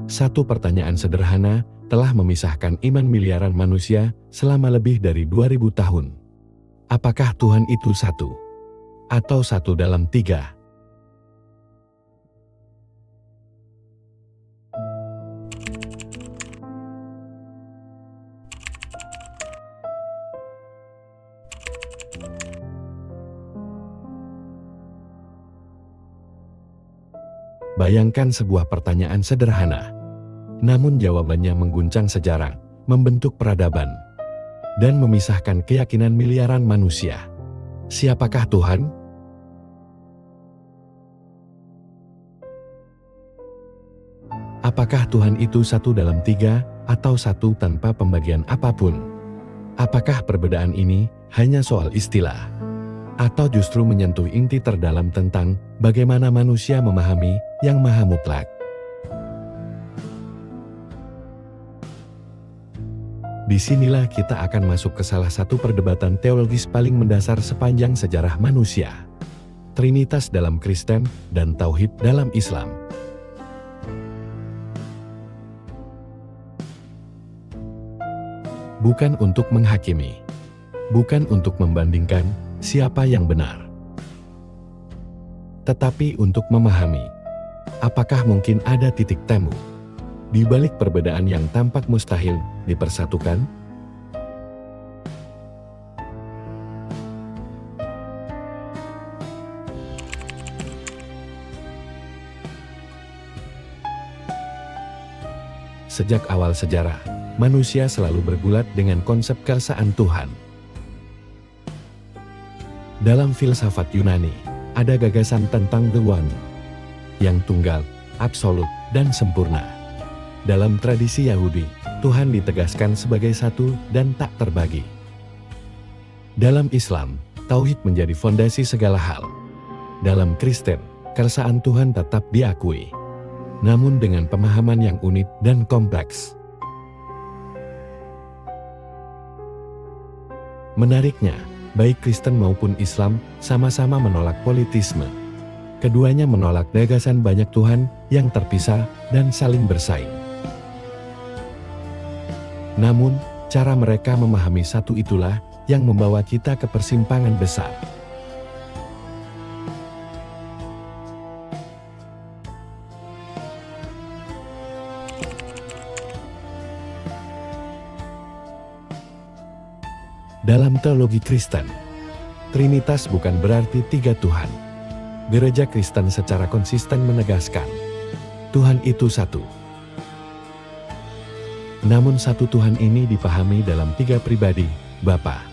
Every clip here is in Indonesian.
Satu pertanyaan sederhana telah memisahkan iman miliaran manusia selama lebih dari 2000 tahun. Apakah Tuhan itu satu? Atau satu dalam tiga? Bayangkan sebuah pertanyaan sederhana. Namun jawabannya mengguncang sejarah, membentuk peradaban, dan memisahkan keyakinan miliaran manusia. Siapakah Tuhan? Apakah Tuhan itu satu dalam tiga, atau satu tanpa pembagian apapun? Apakah perbedaan ini hanya soal istilah? Atau justru menyentuh inti terdalam tentang bagaimana manusia memahami Yang Maha Mutlak? Disinilah kita akan masuk ke salah satu perdebatan teologis paling mendasar sepanjang sejarah manusia. Trinitas dalam Kristen dan Tauhid dalam Islam. Bukan untuk menghakimi, bukan untuk membandingkan siapa yang benar, tetapi untuk memahami. Apakah mungkin ada titik temu di balik perbedaan yang tampak mustahil dipersatukan? Sejak awal sejarah, manusia selalu bergulat dengan konsep keesaan Tuhan. Dalam filsafat Yunani, ada gagasan tentang The One, yang tunggal, absolut, dan sempurna. Dalam tradisi Yahudi, Tuhan ditegaskan sebagai satu dan tak terbagi. Dalam Islam, Tauhid menjadi fondasi segala hal. Dalam Kristen, keesaan Tuhan tetap diakui, namun dengan pemahaman yang unik dan kompleks. Menariknya, baik Kristen maupun Islam sama-sama menolak politisme. Keduanya menolak gagasan banyak Tuhan yang terpisah dan saling bersaing. Namun, cara mereka memahami satu itulah yang membawa kita ke persimpangan besar. Dalam teologi Kristen, Trinitas bukan berarti tiga Tuhan. Gereja Kristen secara konsisten menegaskan, Tuhan itu satu. Namun satu Tuhan ini dipahami dalam tiga pribadi, Bapa,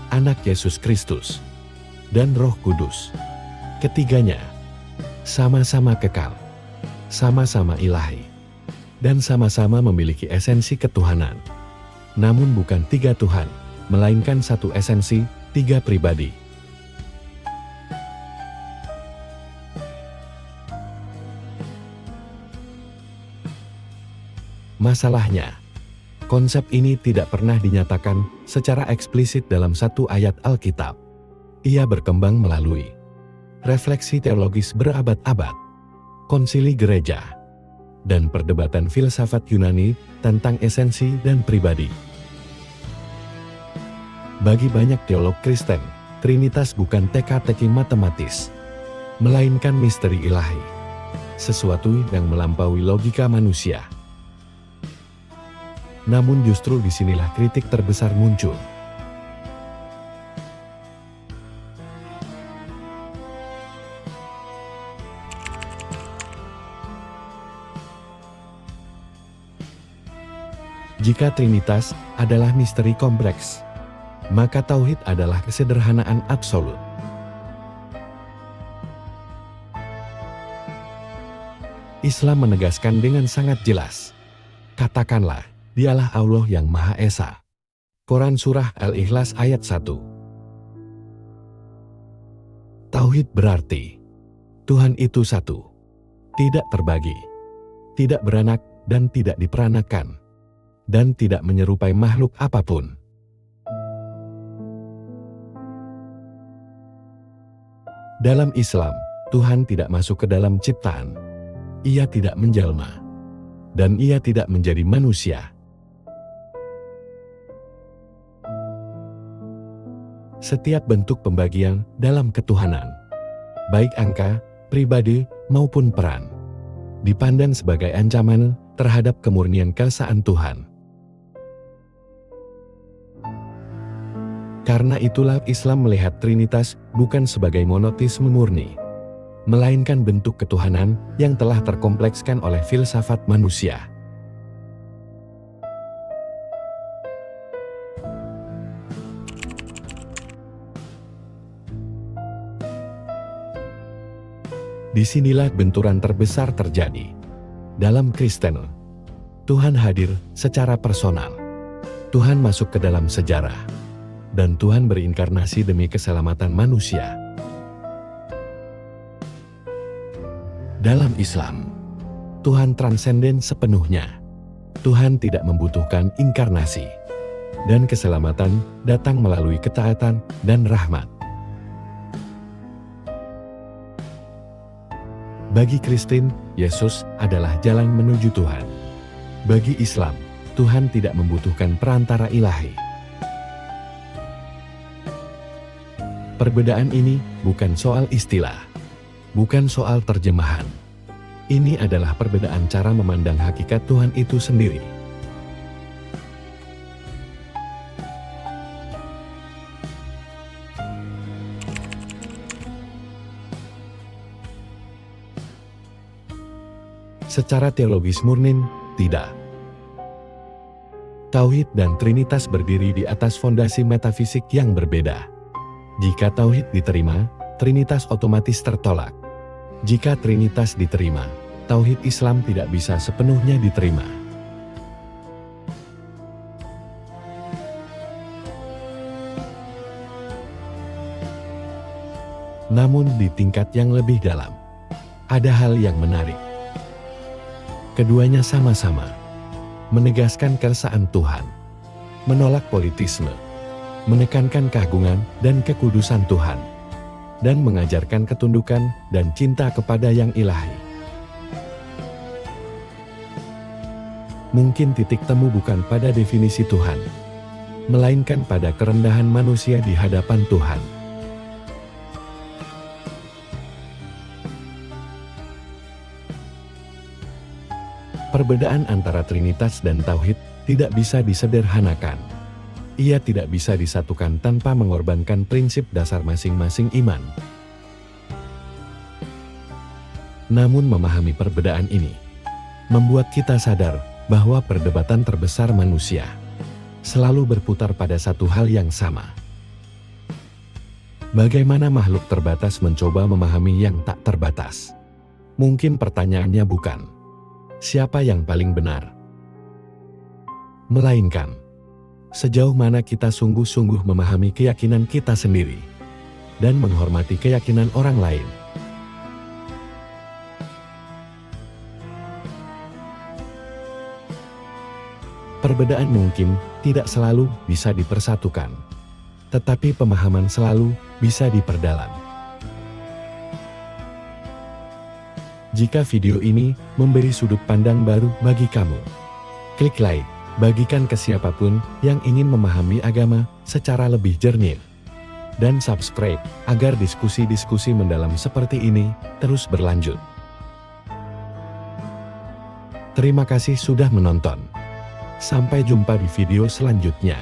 Anak Yesus Kristus, dan Roh Kudus. Ketiganya sama-sama kekal, sama-sama ilahi, dan sama-sama memiliki esensi ketuhanan. Namun bukan tiga Tuhan, melainkan satu esensi, tiga pribadi. Masalahnya, konsep ini tidak pernah dinyatakan secara eksplisit dalam satu ayat Alkitab. Ia berkembang melalui refleksi teologis berabad-abad, konsili gereja, dan perdebatan filsafat Yunani tentang esensi dan pribadi. Bagi banyak teolog Kristen, Trinitas bukan teka-teki matematis, melainkan misteri ilahi, sesuatu yang melampaui logika manusia. Namun justru disinilah kritik terbesar muncul. Jika Trinitas adalah misteri kompleks, maka Tauhid adalah kesederhanaan absolut. Islam menegaskan dengan sangat jelas, katakanlah, Dialah Allah yang Maha Esa. Quran Surah Al-Ikhlas ayat 1. Tauhid berarti, Tuhan itu satu, tidak terbagi, tidak beranak dan tidak diperanakan, dan tidak menyerupai makhluk apapun. Dalam Islam, Tuhan tidak masuk ke dalam ciptaan. Ia tidak menjelma. dan ia tidak menjadi manusia. Setiap bentuk pembagian dalam ketuhanan, baik angka, pribadi, maupun peran, dipandang sebagai ancaman terhadap kemurnian keesaan Tuhan. Karena itulah Islam melihat Trinitas bukan sebagai monoteisme murni, melainkan bentuk ketuhanan yang telah terkomplekskan oleh filsafat manusia. Disinilah benturan terbesar terjadi. Dalam Kristen, Tuhan hadir secara personal. Tuhan masuk ke dalam sejarah. Dan Tuhan berinkarnasi demi keselamatan manusia. Dalam Islam, Tuhan transenden sepenuhnya. Tuhan tidak membutuhkan inkarnasi. Dan keselamatan datang melalui ketaatan dan rahmat. Bagi Kristen, Yesus adalah jalan menuju Tuhan. Bagi Islam, Tuhan tidak membutuhkan perantara ilahi. Perbedaan ini bukan soal istilah, bukan soal terjemahan. Ini adalah perbedaan cara memandang hakikat Tuhan itu sendiri. Secara teologis murni, tidak. Tauhid dan Trinitas berdiri di atas fondasi metafisik yang berbeda. Jika Tauhid diterima, Trinitas otomatis tertolak. Jika Trinitas diterima, Tauhid Islam tidak bisa sepenuhnya diterima. Namun di tingkat yang lebih dalam, ada hal yang menarik. Keduanya sama-sama menegaskan keesaan Tuhan, menolak politisme, menekankan keagungan dan kekudusan Tuhan, dan mengajarkan ketundukan dan cinta kepada yang ilahi. Mungkin titik temu bukan pada definisi Tuhan, melainkan pada kerendahan manusia di hadapan Tuhan. Perbedaan antara Trinitas dan Tauhid tidak bisa disederhanakan. Ia tidak bisa disatukan tanpa mengorbankan prinsip dasar masing-masing iman. Namun memahami perbedaan ini membuat kita sadar bahwa perdebatan terbesar manusia selalu berputar pada satu hal yang sama. Bagaimana makhluk terbatas mencoba memahami yang tak terbatas? Mungkin pertanyaannya bukan siapa yang paling benar, melainkan sejauh mana kita sungguh-sungguh memahami keyakinan kita sendiri dan menghormati keyakinan orang lain. Perbedaan mungkin tidak selalu bisa dipersatukan, tetapi pemahaman selalu bisa diperdalam. Jika video ini memberi sudut pandang baru bagi kamu, klik like, bagikan ke siapapun yang ingin memahami agama secara lebih jernih, dan subscribe agar diskusi-diskusi mendalam seperti ini terus berlanjut. Terima kasih sudah menonton. Sampai jumpa di video selanjutnya.